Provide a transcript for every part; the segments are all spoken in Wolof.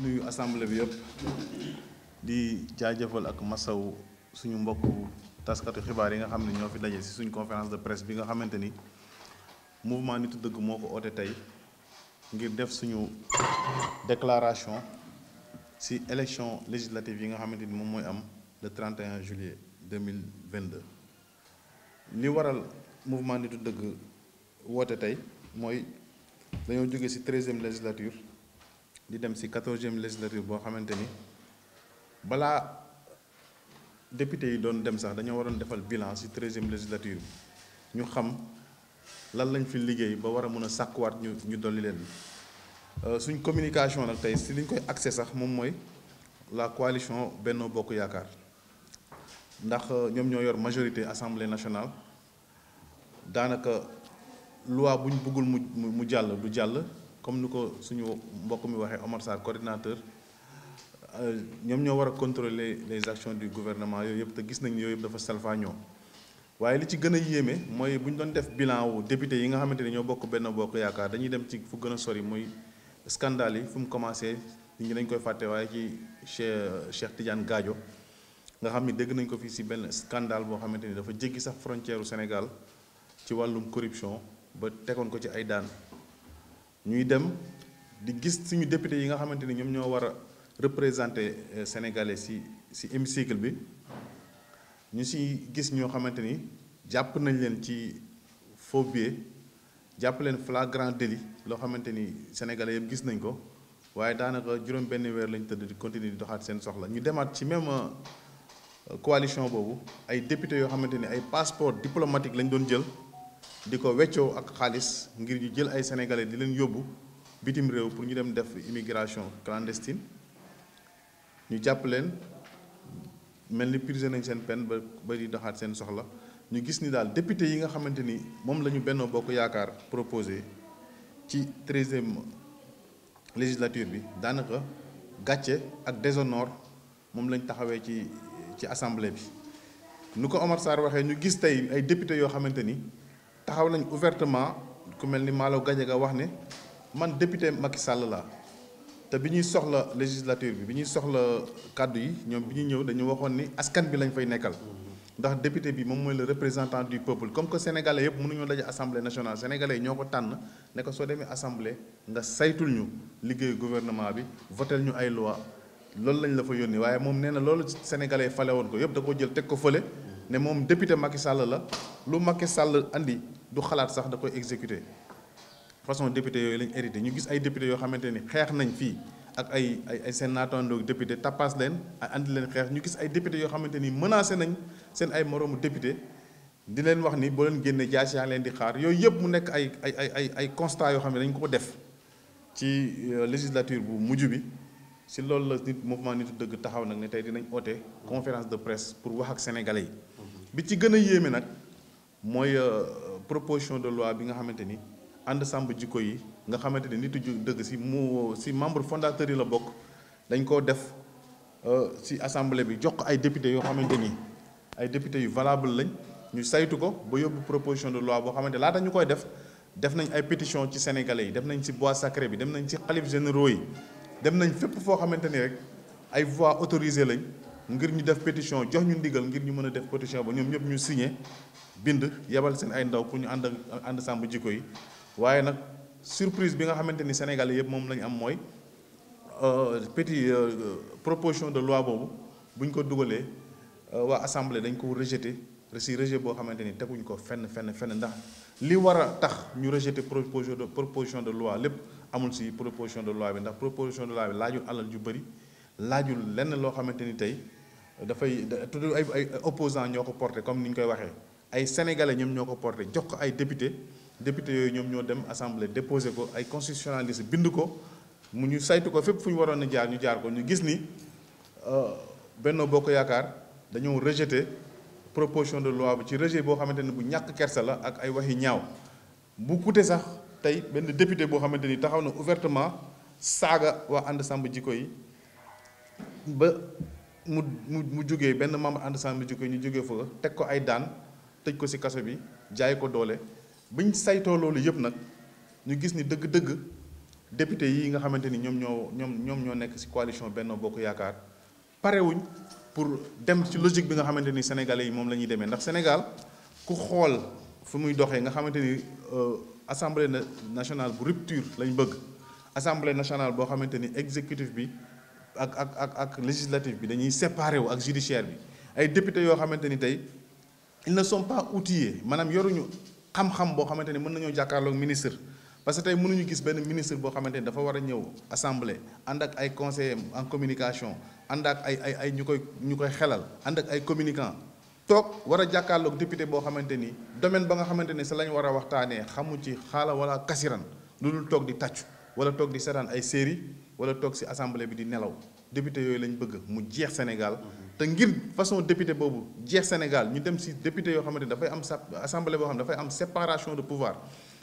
nuyu assemblée bi yëpp di jaajëfal ak masaw suñu mbokku taskatu xibaar yi nga xam ne ñoo fi daje ci suñu conférence de presse bi nga xamante ni mouvement Nitu Dëgg moo ko oote tey ngir def suñu déclaration ci élection législative yi nga xamante ni moom mooy am le 31 juillet 2022. li waral mouvement Nitu Dëgg woote tey mooy dañoo jóge ci 13e législature di dem ci 14e législature boo xamante ni balaa député yi doon dem sax dañoo waroon defal bilan ci 13e législature bi ñu xam lan lañ fi liggéey ba war a mën a sàkkuwaat ñu dolli leen suñ communication nag tey ci liñ koy accès sax moom mooy la coalition Benno Bokk Yaakaar ndax ñoom ñoo yor majorité assemblée nationale daanaka loi bu ñu bëggul mu jàll du jàll comme ni ko suñu mbokk mi waxee Omar Sarr coordinateur ñoom ñoo war a contrôler les actions du gouvernement yooyu yëpp te gis nañ yooyu yëpp dafa salfaañoo waaye li ci gën a yéeme mooy bu ñu doon def bilan wu député yi nga xamante ni ñoo bokk Benno Bokk Yaakaar dañuy dem ci fu gën a sori muy scandale yi fu mu commencé nit ñi dañ koy fàtte waaye ci Cheikh Tidiane Gadio nga xam ni dégg nañ ko fii ci benn scandale boo xamante ni dafa jéggi sax frontière u Sénégal ci wàllum corruption ba tegoon ko ci ay daan ñuy dem di gis suñu député yi nga xamante ni ñoom ñoo war a représenter sénégalais ci hémicycle bi ñu ci gis ñoo xamante ni jàpp nañ leen ci faux billets jàpp leen flagrant délit loo xamante ni sénégalais yëpp gis nañ ko waaye daanaka juróom benn weer lañ tëdd di continuer di doxaat seen soxla ñu demaat ci même coalition boobu ay député yoo xamante ni ay passeport diplomatique lañ doon jël di ko weccoo ak xaalis ngir ñu jël ay sénégalais di leen yóbbu bitim réew pour ñu dem def immigration clandestine ñu jàpp leen mel ni purgé nañ seen peine ba di doxaat seen soxla ñu gis ni daal député yi nga xamante ni moom la ñu Benno Bokk Yaakaar proposé ci 13e législature bi daanaka gàcce ak déshonneur moom lañ taxawee ci assemblée bi. nu ko Omar Sarr waxee ñu gis tey ay député yoo xamante ni taxaw nañ ouvertement ku mel ni Malaw Gadiaga wax ne man député Macky Sall laa te bi ñuy soxla législature bi ñuy soxla kàddu yi ñoom bi ñuy ñëw dañu waxoon ni askan bi lañ fay nekkal ndax député bi moom mooy le représentant du peuple comme que sénégalais yëpp mënuñoo daje assemblée nationale sénégalais yi ñoo ko tànn ne ko soo demee assemblée nga saytul ñu liggéeyu gouvernement bi votel ñu ay loi loolu lañ la fa yónni waaye moom nee na loolu sénégalais fale woon ko yëpp da ko jël teg ko fële ne moom député Macky Sall la lu Macky Sall andi du xalaat sax da koy exécuter façon député yooyu lañ hérité ñu gis ay député yoo xamante ni xeex nañ fii ak ay seen naataandoo député tapas leen andi leen xeex ñu gis ay député yoo xamante ni menacé nañ seen ay moroomu député di leen wax ni boo leen génnee jaas yaa leen di xaar yooyu yëpp mu nekk ay constat yoo xam ne dañ ko def ci législature bu mujj bi si loolu la mouvement Nitu Dëgg taxaw nag ne tey dinañ oote conférence de presse pour wax ak sénégalais yi bi ci gën a yéeme nag mooy proposition de loi bi nga xamante ni ànd sàmm jikko yi nga xamante ni Nitu Dëgg si membre fondateur yi la bokk dañ koo def si assemblée bi jox ko ay député yoo xamante ni ay député yu valable lañ ñu saytu ko ba yóbbu proposition de loi boo xamante laata ñu koy def nañ ay pétition ci sénégalais yi def nañ ci bois sacré bi dem nañ ci xalif généraux yi dem nañ fépp foo xamante ni rek ay voix autorisées lañ ngir ñu def pétition jox ñu ndigal ngir ñu mën a def pétition ba ñoom ñëpp ñu signé bind yebal seen ay ndaw pour ñu ànd sàmm jikko yi waaye nag surprise bi nga xamante ni sénégalais yëpp moom lañ am mooy proposition de loi boobu bu ñu ko dugalee waa assemblée dañ ko rejeté rejet boo xamante ni teguñ ko fenn ndax li war a tax ñu rejeté proposition de loi lépp amul ci proposition de loi bi ndax proposition de loi bi laajul alal ju bëri laajul lenn loo xamante ni tey dafay tudd ay opposants ñoo ko porté comme ni ñu koy waxee ay sénégalais ñoom ñoo ko porté jox ko ay député yooyu ñoom ñoo dem assemblée déposé ko ay constitutionnaliste bind ko mu ñu saytu ko fépp fu ñu waroon a jaar ñu jaar ko ñu gis ni Benno Bokk Yaakaar dañoo rejeté proposition de loi bi ci rejet boo xamante ni bu ñàkk kersa la ak ay waxi ñaaw bu coûté sax tey benn député boo xamante ni taxaw na ouvertement saaga waa ànd sàmm jikko yi ba mu jógee benn membre ànd sàmm jikko yi ñu jógee fa teg ko ay daan tëj ko ci kaso bi jaay ko doole biñ saytoo loolu yëpp nag ñu gis ni dëgg-dëgg député yi nga xamante ni ñoom ñoo nekk ci coalition Benno Bokk Yaakaar parewuñ pour dem ci logique bi nga xamante ni sénégalais yi moom la ñuy demee ndax Sénégal ku xool fu muy doxee nga xamante ni assemblée nationale bu rupture lañ bëgg assemblée nationale boo xamante ni exécutif bi ak législatif bi dañuy séparé wu ak judiciaire bi ay député yoo xamante ni tey ils ne sont pas outillés maanaam yoruñu xam-xam boo xamante ni mën nañoo jàkkaarloog ministre parce que tey mënuñu gis benn ministre boo xamante ni dafa war a ñëw assemblée ànd ak ay conseillers en communication ànd ak ay ñu koy xelal ànd ak ay communicants toog war a jàkkaarloog député boo xamante ni domaine ba nga xamante ni sa lañ war a waxtaanee xamu ci xaala wala kasiran lu dul toog di tàccu wala toog di seetaan ay série wala toog ci assemblée bi di nelaw député yooyu lañ bëgg mu jeex Sénégal te ngir façon député boobu jeex Sénégal ñu dem ci député yoo xamante ni dafay am assemblée boo xam ne dafay am séparation de pouvoir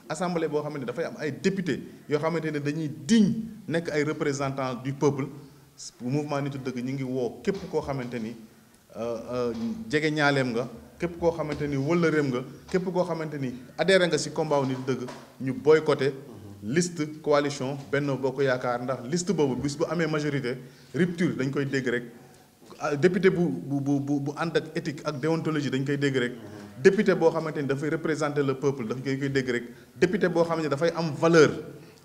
assemblée boo xamante ni dafay am ay député yoo xamante ne dañuy digne nekk ay représentants du peuple mouvement nitu dëgg ñu ngi woo képp koo xamante ni jege ñaaleem nga képp koo xamante ni wëllëreem nga képp koo xamante ni adhéré nga ci combat wu nitu dëgg ñu boycotté liste coalition Benno Bokk Yaakaar ndax liste boobu bis bu amee majorité rupture dañ koy dégg rek député bu ànd ak éthique ak déontologie dañ koy dégg rek député boo xamante ni dafay représenter le peuple dañ koy dégg rek député boo xamante ni dafay am valeur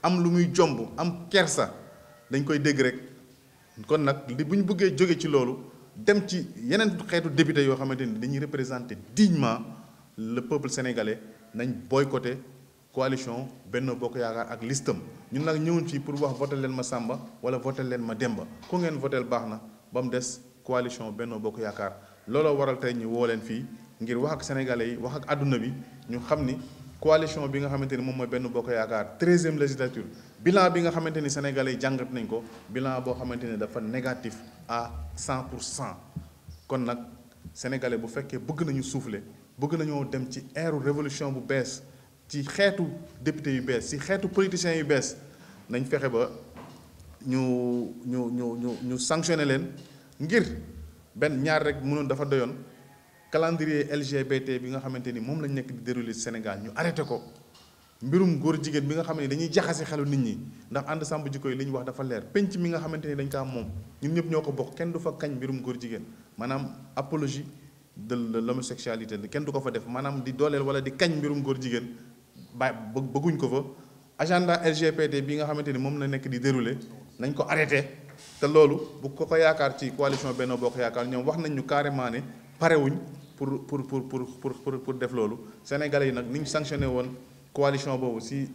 am lu muy jomb am kersa dañ koy dégg rek kon nag li bu ñu bëggee jóge ci loolu dem ci yeneen xeetu député yoo xamante ni dañuy représenter dignement le peuple sénégalais nañ boycotté coalition Benno Bokk Yaakaar ak listam ñun nag ñëwuñ fii pour wax voté leen ma Samba wala voté leen ma Demba ku ngeen votel baax na ba mu des coalition Benno Bokk Yaakaar looloo waral tey ñu woo leen fii ngir wax ak sénégalais yi wax ak àdduna bi ñu xam ni coalition bi nga xamante ni moom mooy Benno Bokk Yaakaar 13e législature bilan bi nga xamante ni sénégalais yi jàngat nañ ko bilan boo xamante ni dafa négatif à 100%. kon nag sénégalais bu fekkee bëgg nañu souffler bëgg nañoo dem ci ère révolution bu bees ci xeetu député yu bees ci xeetu politiciens yu bees nañ fexe ba ñu sanctionné leen ngir benn ñaar rek mënoon dafa doyoon calendrier LGBT bi nga xamante ni moom lañ nekk di dérouler Sénégal ñu arrêté ko mbirum góor jigéen bi nga xam ne dañuy jaxase xelu nit ñi ndax ànd sàmm jikko yi li ñu wax dafa leer penc mi nga xamante ni dañ kaa moom ñun ñëpp ñoo ko bokk kenn du fa kañ mbirum góor jigéen maanaam apologie de l'homosexualité kenn du ko fa def maanaam di dooleel wala di kañ mbirum góor jigéen bëgguñ ko fa agenda LGBT bi nga xamante ni moom la nekk di dérouler nañ ko arrêté te loolu bu ko yaakaar ci coalition Benno Bokk Yaakaar ñoom wax nañ ñu carrément ne parewuñ pour def loolu sénégalais yi nag ni ñu sanctionné woon coalition boobu si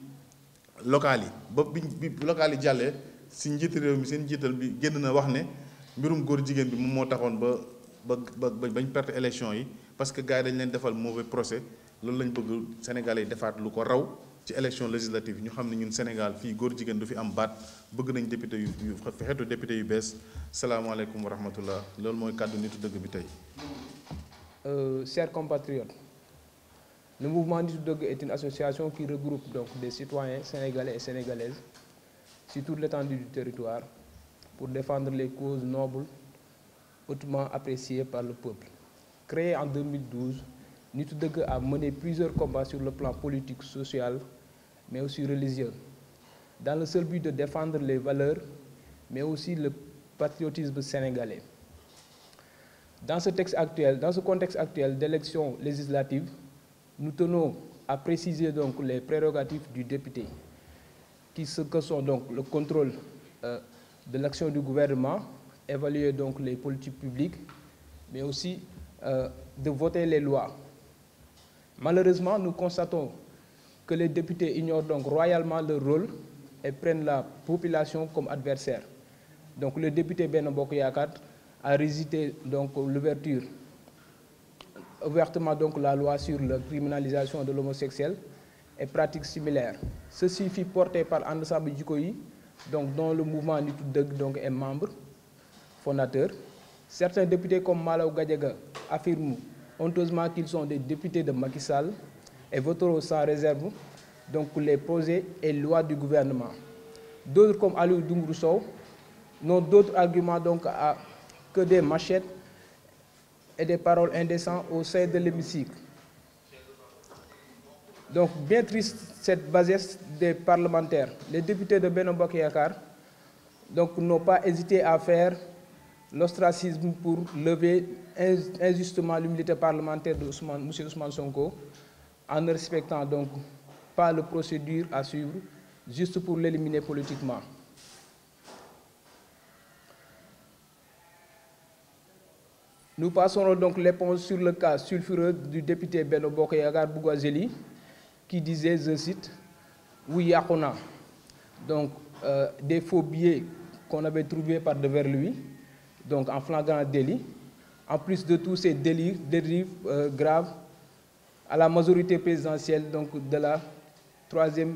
local yi ba bi local yi jàllee si njiitu réew mi seen njiital bi génn na wax ne mbirum góor jigéen bi moom moo taxoon bañ perte élection yi parce que gars yi dañ leen defal mauvais procès loolu lañ bëgg sénégalais yi defaat lu ko raw ci élection législative ñu xam ne ñun Sénégal fii góor jigéen du fi am baat bëgg nañ député yu xeetu député yu bees salaamaaleykum wa rahmatullah loolu mooy kàddu nitu dëgg bi tey. Chers compatriotes, le mouvement Nitu Dëgg est une association qui regroupe donc des citoyens sénégalais et sénégalaises sur toute l'étendue du territoire pour défendre les causes nobles hautement appréciées par le peuple. Créé en 2012, Nitu Dëgg a mené plusieurs combats sur le plan politique, social, mais aussi religieux, dans le seul but de défendre les valeurs, mais aussi le patriotisme sénégalais. Dans ce contexte actuel d'élections législatives, nous tenons à préciser donc les prérogatives du député, que sont donc le contrôle de l'action du gouvernement, évaluer donc les politiques publiques, mais aussi de voter les lois. Malheureusement, nous constatons que les députés ignorent donc royalement leur rôle et prennent la population comme adversaire. Donc le député Benno Bokk Yaakaar a rejeté donc ouvertement donc la loi sur la criminalisation de l'homosexuel et pratiques similaires. Ceci fut porté par And Samm Jikko Yi, donc dont le mouvement Nitu Dëgg donc est membre fondateur. Certains députés comme Malaw Gadiaga affirment honteusement qu'ils sont des députés de Macky Sall et voteront sans réserve donc les projets et lois du gouvernement. D'autres comme Aliou Dembourou Sow n'ont d'autres arguments donc que des machettes et des paroles indécentes au sein de l'hémicycle. Donc, bien triste cette bassesse des parlementaires. Les députés de Benno Bokk Yakaar donc n'ont pas hésité à faire l'ostracisme pour lever injustement l'immunité parlementaire de M. Ousmane Sonko, en ne respectant donc pas la procédure à suivre, juste pour l'éliminer politiquement. Nous passerons donc l'éponge sur le cas sulfureux du député Benno Bokk Yakaar Bougazeli, qui disait, je cite, oui, Yakona. Donc, des faux billets qu'on avait trouvés par devers lui, donc en flagrant délit. En plus de tous ces dérives graves à la majorité présidentielle donc de la 3e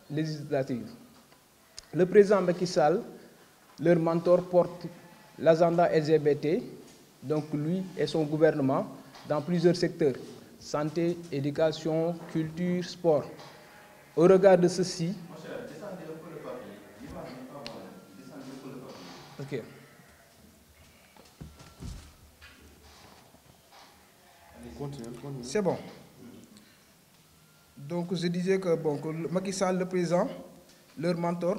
législative. Le président Macky Sall, leur mentor, porte l'agenda LGBT, donc lui et son gouvernement, dans plusieurs secteurs: santé, éducation, culture, sport. Au regard de ceci, ok. C'est bon. Donc je disais que bon, que Macky Sall, le président, leur mentor,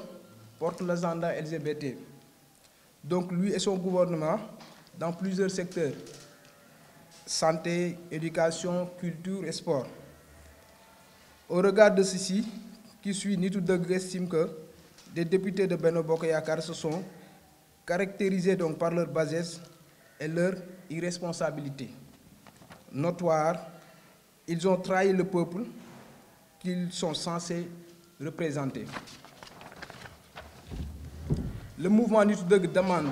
porte l'agenda LGBT. Donc lui et son gouvernement, dans plusieurs secteurs: santé, éducation, culture et sport. Au regard de ceci, qui suit, Nitu Deug estime que des députés de Benno Bokk Yakaar se sont caractérisés donc par leur bassesse et leur irresponsabilité notoire. Ils ont trahi le peuple qu'ils sont censés représenter. Le mouvement Nitu Deug demande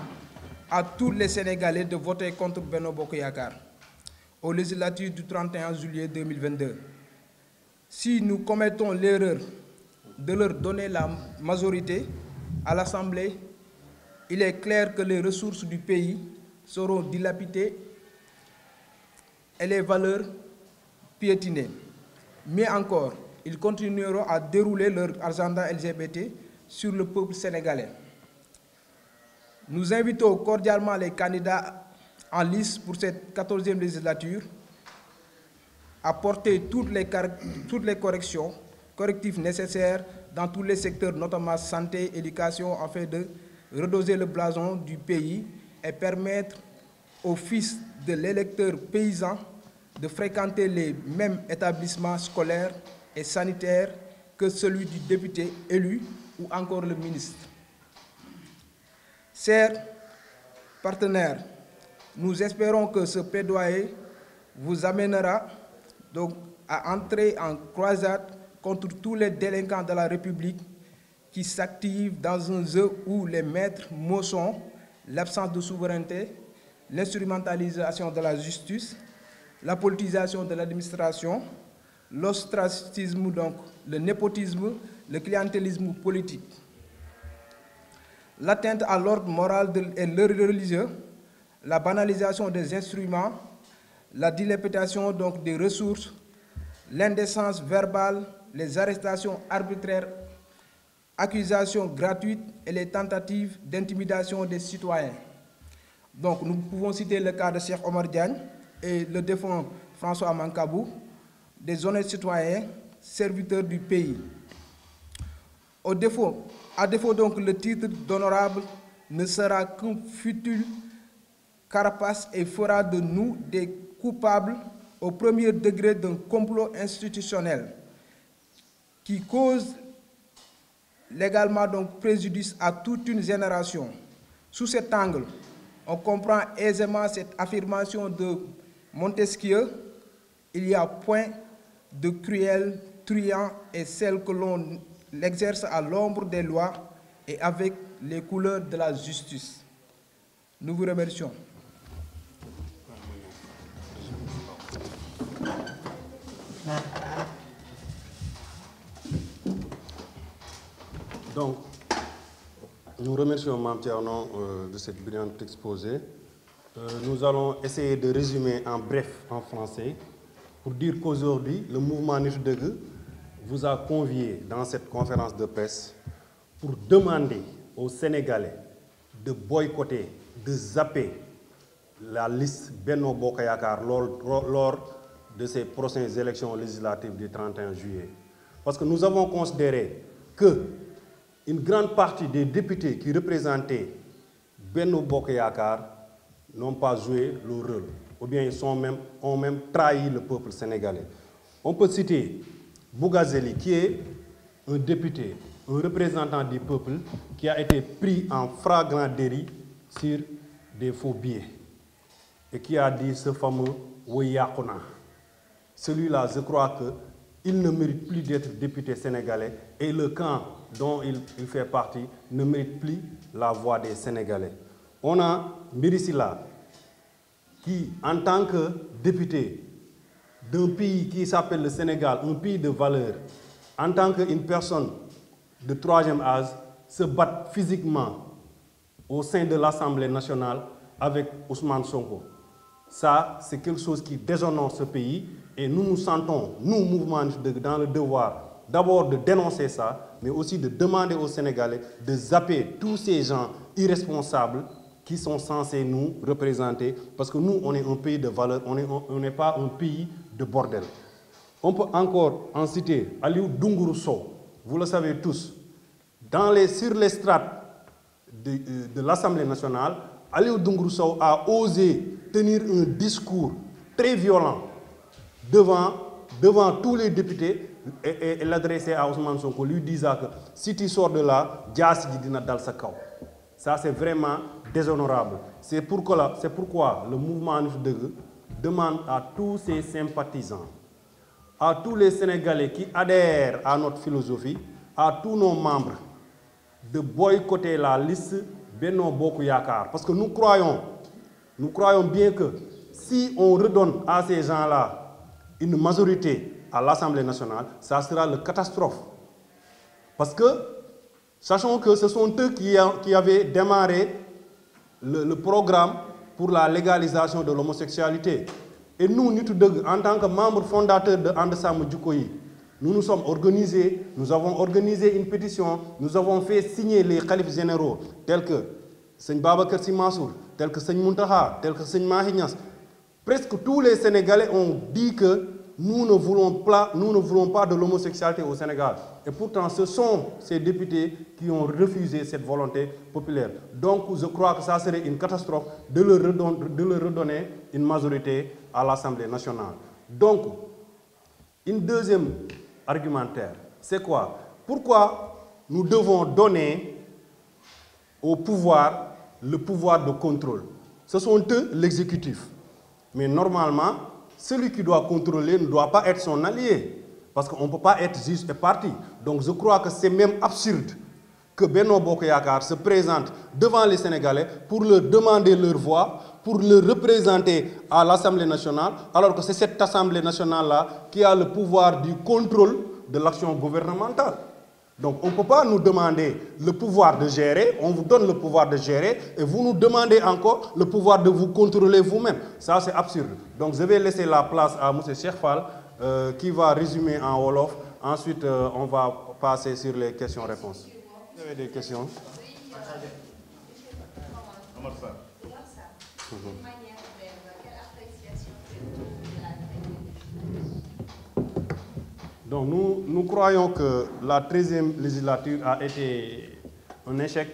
à tous les Sénégalais de voter contre Benno Bokk Yakaar aux législatives du 31 juillet 2022. Si nous commettons l'erreur de leur donner la majorité à l'Assemblée, il est clair que les ressources du pays seront dilapidées et les valeurs piétinées. Mais encore, ils continueront à dérouler leur agenda LGBT sur le peuple sénégalais. Nous invitons cordialement les candidats en lice pour cette 14e législature à porter toutes les correctifs nécessaires dans tous les secteurs, notamment santé, éducation, afin de redoser le blason du pays et permettre aux fils de l'électeur paysan de fréquenter les mêmes établissements scolaires et sanitaires que celui du député élu ou encore le ministre. Chers partenaires, nous espérons que ce plaidoyer vous amènera donc à entrer en croisade contre tous les délinquants de la République qui s'activent dans un jeu où les maîtres mots sont l'absence de souveraineté, l'instrumentalisation de la justice, la politisation de l'administration, l'ostracisme, donc le népotisme, le clientélisme politique, l'atteinte à l'ordre moral et religieux, la banalisation des instruments, la dilapidation donc des ressources, l'indécence verbale, les arrestations arbitraires, accusations gratuites et les tentatives d'intimidation des citoyens. Donc nous pouvons citer le cas de Cheikh Omar Diagne et le défunt François Mancabou, des honnêtes citoyens, serviteurs du pays. À défaut donc, le titre d'honorable ne sera qu'un futile carapace et fera de nous des coupables au premier degré d'un complot institutionnel qui cause légalement donc préjudice à toute une génération. Sous cet angle, on comprend aisément cette affirmation de Montesquieu: il y a point de cruel, truand et celle que l'on l'exerce à l'ombre des lois et avec les couleurs de la justice. Nous vous remercions. Donc, nous remercions Mame Thierno de cette brillante exposé. Nous allons essayer de résumer en bref en français pour dire qu'aujourd'hui, le mouvement Nitu Deug vous a convié dans cette conférence de presse pour demander aux Sénégalais de boycotter, de zapper la liste Benno Bokk Yakaar lors de ces prochaines élections législatives du 31 juillet. Parce que nous avons considéré qu'une grande partie des députés qui représentaient Benno Bokk Yakaar n'ont pas joué leur rôle, ou bien ont même trahi le peuple sénégalais. On peut citer Bougazeli, qui est un député, un représentant du peuple, qui a été pris en flagrant délit sur des faux billets et qui a dit ce fameux « Woyakona ». Celui-là, je crois qu'il ne mérite plus d'être député sénégalais et le camp dont il fait partie ne mérite plus la voix des Sénégalais. On a Mbirissila qui, en tant que député d'un pays qui s'appelle le Sénégal, un pays de valeur, en tant qu'une personne de troisième âge, se bat physiquement au sein de l'Assemblée nationale avec Ousmane Sonko. Ça, c'est quelque chose qui déshonore ce pays et nous nous sentons, nous, mouvement dans le devoir d'abord de dénoncer ça, mais aussi de demander aux Sénégalais de zapper tous ces gens irresponsables qui sont censés nous représenter, parce que nous, on est un pays de valeur, on n'est pas un pays de bordel. On peut encore en citer Aliou Dunguru Sow, vous le savez tous, sur les strates de l'Assemblée nationale, Aliou Dunguru Sow a osé tenir un discours très violent devant tous les députés et l'adresser à Ousmane Sonko, lui disant que si tu sors de là, Dias dina dal sa kaw. Ça, c'est vraiment déshonorable. C'est pourquoi le mouvement Nittu Dëgg demande à tous ses sympathisants, à tous les Sénégalais qui adhèrent à notre philosophie, à tous nos membres, de boycotter la liste Benno Bokk Yakaar. Parce que nous croyons bien que si on redonne à ces gens-là une majorité à l'Assemblée nationale, ça sera une catastrophe. Parce que, sachons que ce sont eux qui avaient démarré le programme pour la légalisation de l'homosexualité. Et nous, Nittu Dëgg, en tant que membres fondateurs de And Samm Jikko Yi, nous nous sommes organisés, nous avons organisé une pétition, nous avons fait signer les khalifes généraux, tels que Seigne Babacar Sy Mansour, tels que Seigne Mountakha, tels que Seigne Mahi Niass. Presque tous les Sénégalais ont dit que nous ne voulons pas de l'homosexualité au Sénégal. Et pourtant, ce sont ces députés qui ont refusé cette volonté populaire. Donc, je crois que ça serait une catastrophe de leur redonner une majorité à l'Assemblée nationale. Donc, une deuxième argumentaire, c'est quoi? Pourquoi nous devons donner au pouvoir le pouvoir de contrôle? Ce sont eux l'exécutif. Mais normalement, celui qui doit contrôler ne doit pas être son allié. Parce qu'on ne peut pas être juge et parti. Donc je crois que c'est même absurde que Benno Bokk Yakaar se présente devant les Sénégalais pour leur demander leur voix, pour leur représenter à l'Assemblée nationale, alors que c'est cette Assemblée nationale-là qui a le pouvoir du contrôle de l'action gouvernementale. Donc on ne peut pas nous demander le pouvoir de gérer, on vous donne le pouvoir de gérer et vous nous demandez encore le pouvoir de vous contrôler vous-même. Ça c'est absurde. Donc je vais laisser la place à M. Cheikh Fall qui va résumer en Wolof. Ensuite on va passer sur les questions-réponses. Vous avez des questions? Donc nous croyons que la 13e législature a été un échec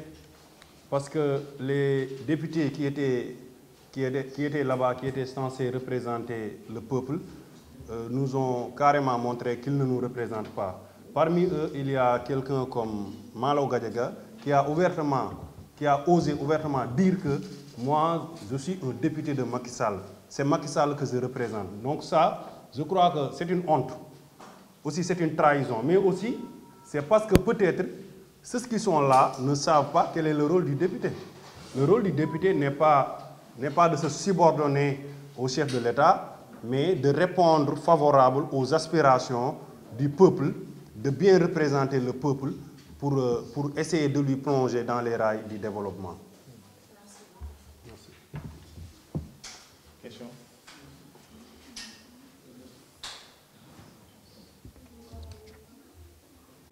parce que les députés qui étaient là-bas, qui étaient censés représenter le peuple, nous ont carrément montré qu'ils ne nous représentent pas. Parmi eux, il y a quelqu'un comme Malo Gadiaga qui a osé ouvertement dire que moi, je suis un député de Macky Sall. C'est Macky Sall que je représente. Donc ça, je crois que c'est une honte. Aussi, c'est une trahison. Mais aussi, c'est parce que peut-être, ceux qui sont là ne savent pas quel est le rôle du député. Le rôle du député n'est pas de se subordonner au chef de l'État, mais de répondre favorable aux aspirations du peuple, de bien représenter le peuple pour essayer de lui plonger dans les rails du développement. Merci. Question?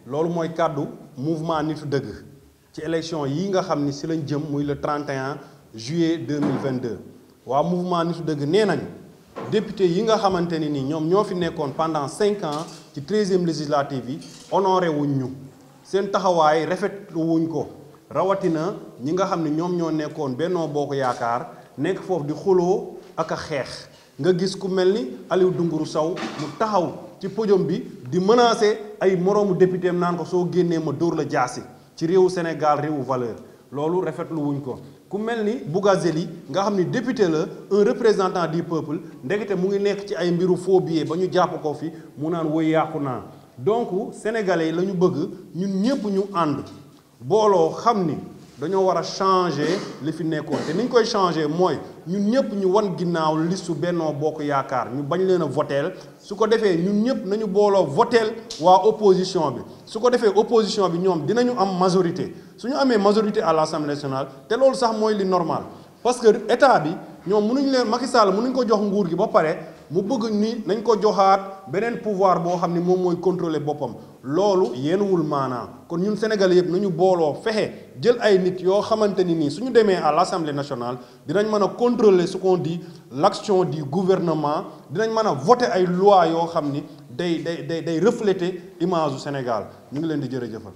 loolu mooy kàddu mouvement Nittu Dëgg ci élection yi nga xam ni si lañ jëm muy le 31 juillet 2022 waa mouvement Nittu Dëgg nee nañ député yi nga xamante ni nii ñoom ñoo fi nekkoon pendant 5 ans ci 13e législative yi honoré wuñ ñu seen taxawaay rafetlu wuñ ko rawatina ñi nga xam ne ñoom ñoo nekkoon Benno Bokk Yaakaar nekk foofu di xuloo ak a xeex nga gis ku mel ni Aliou Dunguru Sow mu taxaw ci podium bi di menacer ay moroomu député am naan ko soo génnee ma dóor la jaasi ci réewu Sénégal réewu valeur loolu rafetlu wuñ ko ku mel ni Bougazeli nga xam ni député la un représentant du peuple ndekete mu ngi nekk ci ay mbiru faux billets ba ñu jàpp ko fi mu naan woy yàqu naa donc sénégalais yi la ñu bëgg ñun ñëpp ñu ànd booloo xam ni dañoo war a changer li fi nekkoon te ni ñu koy changer mooy ñun ñëpp ñu wan ginnaaw listu Benno Bokk Yaakaar ñu bañ leen a voteel su ko defee ñun ñëpp nañu booloo voteel waa opposition bi su ko defee opposition bi ñoom dinañu am majorité su ñu amee majorité à l'Assemblée nationale te loolu sax mooy li normal parce que état bi ñoom mënuñ leen Macky Sall mënuñ ko jox nguur gi ba pare mu bëgg ni nañ ko joxaat beneen pouvoir boo xam ni moom mooy contrôler boppam loolu yenuwul maanaa kon ñun Sénégalais yëpp nañu booloo fexe jël ay nit yoo xamante ni nii suñu demee à l'Assemblée nationale dinañ mën a contrôler ce qu'on dit l'action du gouvernement dinañ mën a voter ay lois yoo xam ni day refléter image du Sénégal ñu ngi leen di jërëjëfal